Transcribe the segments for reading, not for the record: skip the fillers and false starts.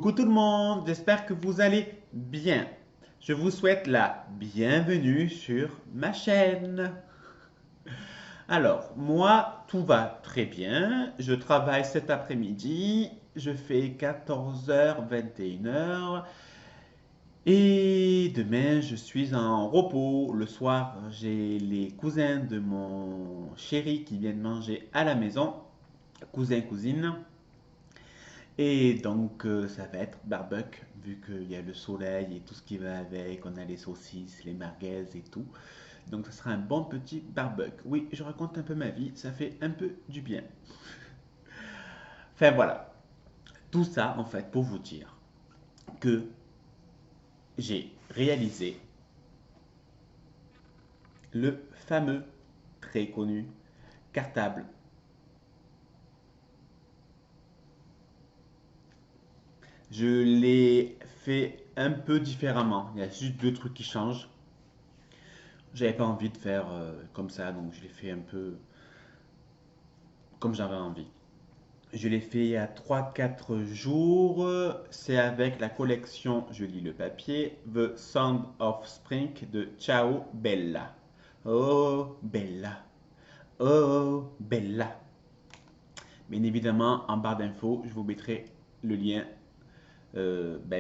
Coucou tout le monde, j'espère que vous allez bien. Je vous souhaite la bienvenue sur ma chaîne. Alors, moi, tout va très bien. Je travaille cet après-midi. Je fais 14h, 21h. Et demain, je suis en repos. Le soir, j'ai les cousins de mon chéri qui viennent manger à la maison. Cousins, cousines. Et donc, ça va être barbecue, vu qu'il y a le soleil et tout ce qui va avec. On a les saucisses, les merguez et tout. Donc, ça sera un bon petit barbecue. Oui, je raconte un peu ma vie, ça fait un peu du bien. Enfin, voilà. Tout ça, en fait, pour vous dire que j'ai réalisé le fameux, très connu, cartable. Je l'ai fait un peu différemment. Il y a juste deux trucs qui changent. J'avais pas envie de faire comme ça, donc je l'ai fait un peu comme j'avais envie. Je l'ai fait il y a 3 4 jours. C'est avec la collection, je lis le papier, The Sound of Spring de Ciao Bella. Oh Bella, oh Bella. Bien évidemment, en barre d'infos, je vous mettrai le lien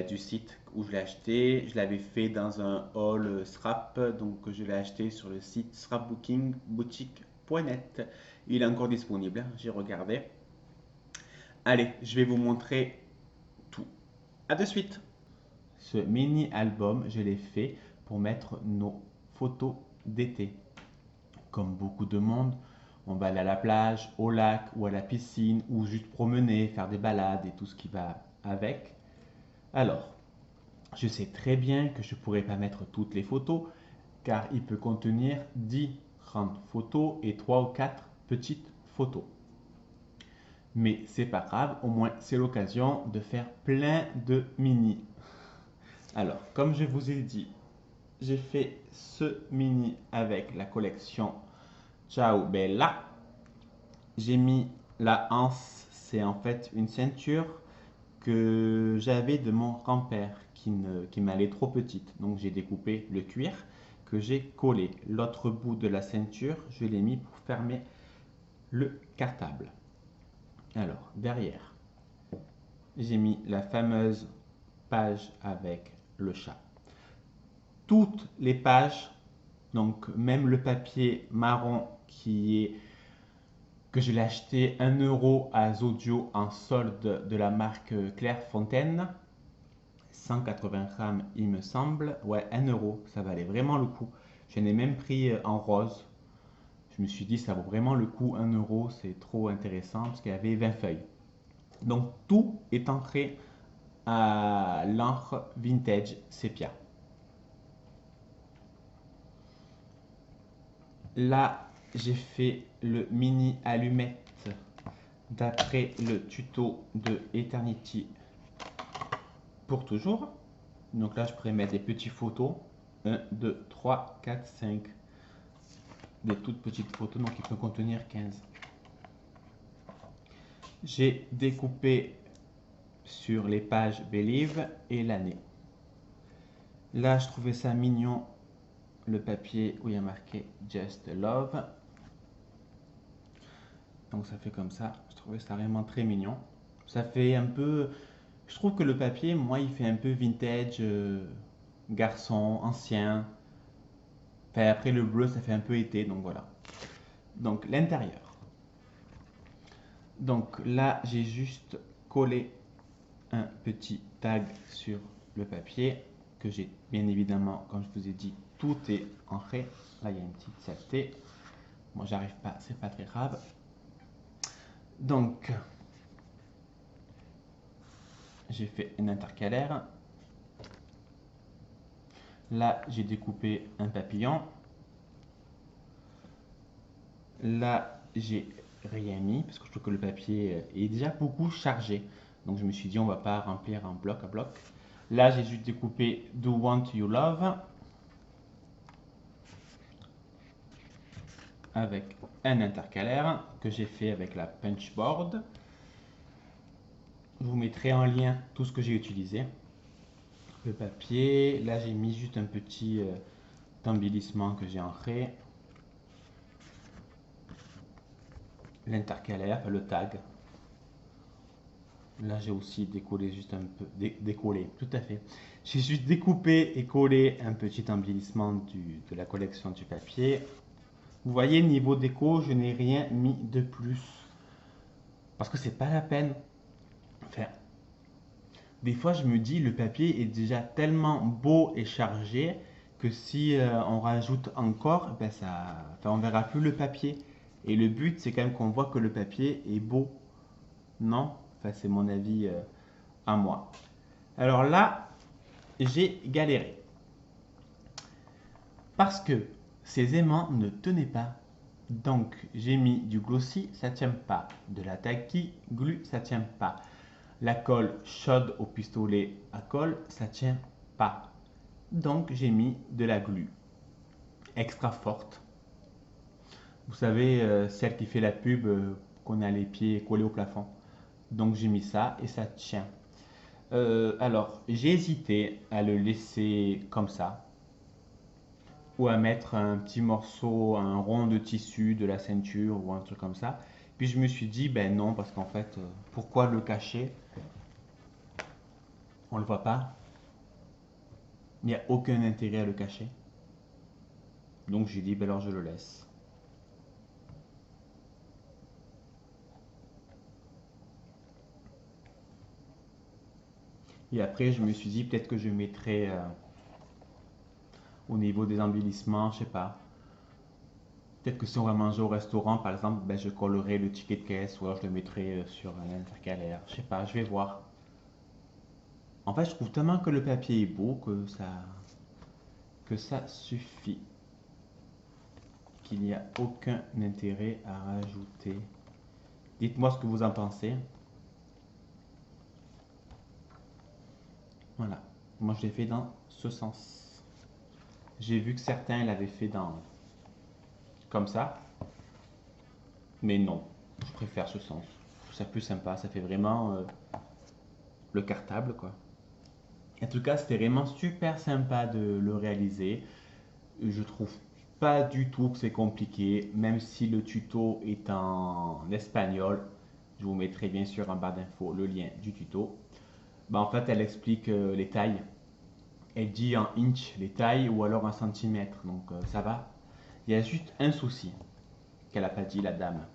du site où je l'ai acheté. Je l'avais fait dans un haul Srap, donc je l'ai acheté sur le site srapbookingboutique.net. Il est encore disponible, j'ai regardé. Allez, je vais vous montrer tout. À de suite. Ce mini album, je l'ai fait pour mettre nos photos d'été. Comme beaucoup de monde, on va aller à la plage, au lac ou à la piscine ou juste promener, faire des balades et tout ce qui va avec. Alors, je sais très bien que je ne pourrai pas mettre toutes les photos car il peut contenir 10 grandes photos et 3 ou 4 petites photos. Mais c'est pas grave, au moins c'est l'occasion de faire plein de mini. Alors, comme je vous ai dit, j'ai fait ce mini avec la collection Ciao Bella. J'ai mis la anse, c'est en fait une ceinture que j'avais de mon grand-père qui m'allait trop petite. Donc j'ai découpé le cuir que j'ai collé. L'autre bout de la ceinture, je l'ai mis pour fermer le cartable. Alors, derrière, j'ai mis la fameuse page avec le chat. Toutes les pages, donc même le papier marron que je l'ai acheté 1 € à Zodio en solde de la marque Clairefontaine, 180 grammes il me semble, ouais 1 €, ça valait vraiment le coup. J'en ai même pris en rose. Je me suis dit ça vaut vraiment le coup, 1 €, c'est trop intéressant parce qu'il y avait 20 feuilles. Donc tout est entré à l'encre vintage sépia. Là, j'ai fait le mini allumette d'après le tuto de Eternity pour toujours. Donc là, je pourrais mettre des petites photos. 1, 2, 3, 4, 5. Des toutes petites photos, donc il peut contenir 15. J'ai découpé sur les pages Believe et l'année. Là, je trouvais ça mignon, le papier où il y a marqué Just Love. Donc ça fait comme ça. Je trouvais ça vraiment très mignon. Ça fait un peu... Je trouve que le papier, moi, il fait un peu vintage, garçon, ancien. Enfin, après le bleu, ça fait un peu été, donc voilà. Donc l'intérieur. Donc là, j'ai juste collé un petit tag sur le papier que j'ai bien évidemment, comme je vous ai dit, tout est ancré. Là, il y a une petite saleté. Moi, j'arrive pas, c'est pas très grave. Donc, j'ai fait une intercalaire. Là, j'ai découpé un papillon. Là, j'ai rien mis parce que je trouve que le papier est déjà beaucoup chargé. Donc, je me suis dit, on va pas remplir en bloc à bloc. Là, j'ai juste découpé Do Want You Love avec un intercalaire que j'ai fait avec la punch board. Je vous mettrai en lien tout ce que j'ai utilisé. Le papier, là j'ai mis juste un petit embellissement que j'ai ancré. L'intercalaire, le tag. Là j'ai aussi décollé juste un peu, décollé, tout à fait. J'ai juste découpé et collé un petit embellissement de la collection du papier. Vous voyez, niveau déco, je n'ai rien mis de plus. Parce que c'est pas la peine. Enfin, des fois je me dis, le papier est déjà tellement beau et chargé que si on rajoute encore, ben ça, enfin, on verra plus le papier. Et le but, c'est quand même qu'on voit que le papier est beau. Non? Enfin, c'est mon avis à moi. Alors là, j'ai galéré. Parce que ces aimants ne tenaient pas. Donc, j'ai mis du glossy, ça tient pas. De la tacky glue, ça tient pas. La colle chaude au pistolet à colle, ça tient pas. Donc, j'ai mis de la glue extra forte. Vous savez, celle qui fait la pub, qu'on a les pieds collés au plafond. Donc, j'ai mis ça et ça tient. Alors, j'ai hésité à le laisser comme ça ou à mettre un petit morceau, un rond de tissu de la ceinture ou un truc comme ça. Puis je me suis dit, ben non, parce qu'en fait, pourquoi le cacher? On le voit pas. Il n'y a aucun intérêt à le cacher. Donc j'ai dit, ben alors je le laisse. Et après, je me suis dit, peut-être que je mettrai au niveau des embellissements, je sais pas. Peut-être que si on va manger au restaurant, par exemple, ben, je collerai le ticket de caisse ou alors je le mettrai sur un intercalaire. Je sais pas, je vais voir. En fait, je trouve tellement que le papier est beau que ça suffit. Qu'il n'y a aucun intérêt à rajouter. Dites-moi ce que vous en pensez. Voilà. Moi, je l'ai fait dans ce sens. J'ai vu que certains l'avaient fait dans comme ça. Mais non, je préfère ce sens. Je trouve ça plus sympa. Ça fait vraiment le cartable, quoi. En tout cas, c'était vraiment super sympa de le réaliser. Je trouve pas du tout que c'est compliqué, même si le tuto est en espagnol. Je vous mettrai bien sûr en barre d'infos le lien du tuto. Bah, en fait, elle explique les tailles. Elle dit en inch les tailles ou alors en centimètres. Donc ça va. Il y a juste un souci qu'elle n'a pas dit, la dame.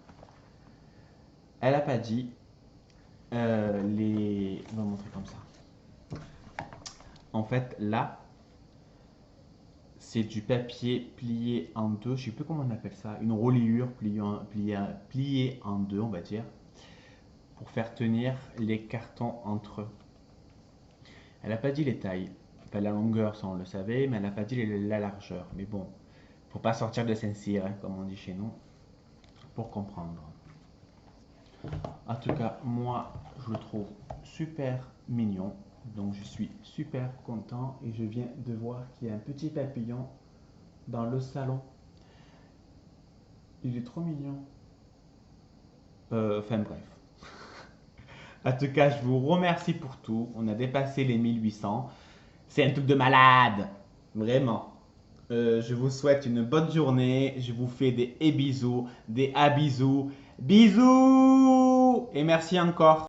Elle n'a pas dit les. On va montrer comme ça. En fait, là, c'est du papier plié en deux. Je ne sais plus comment on appelle ça. Une reliure pliée en deux, on va dire. Pour faire tenir les cartons entre eux. Elle n'a pas dit les tailles. Enfin, la longueur, ça on le savait, mais elle n'a pas dit la largeur. Mais bon, faut pas sortir de Saint-Cyr, hein, comme on dit chez nous, pour comprendre. En tout cas, moi, je le trouve super mignon. Donc, je suis super content et je viens de voir qu'il y a un petit papillon dans le salon. Il est trop mignon. Enfin bref. En tout cas, je vous remercie pour tout. On a dépassé les 1800. C'est un truc de malade. Vraiment. Je vous souhaite une bonne journée. Je vous fais des bisous, des bisous. Bisous. Et merci encore.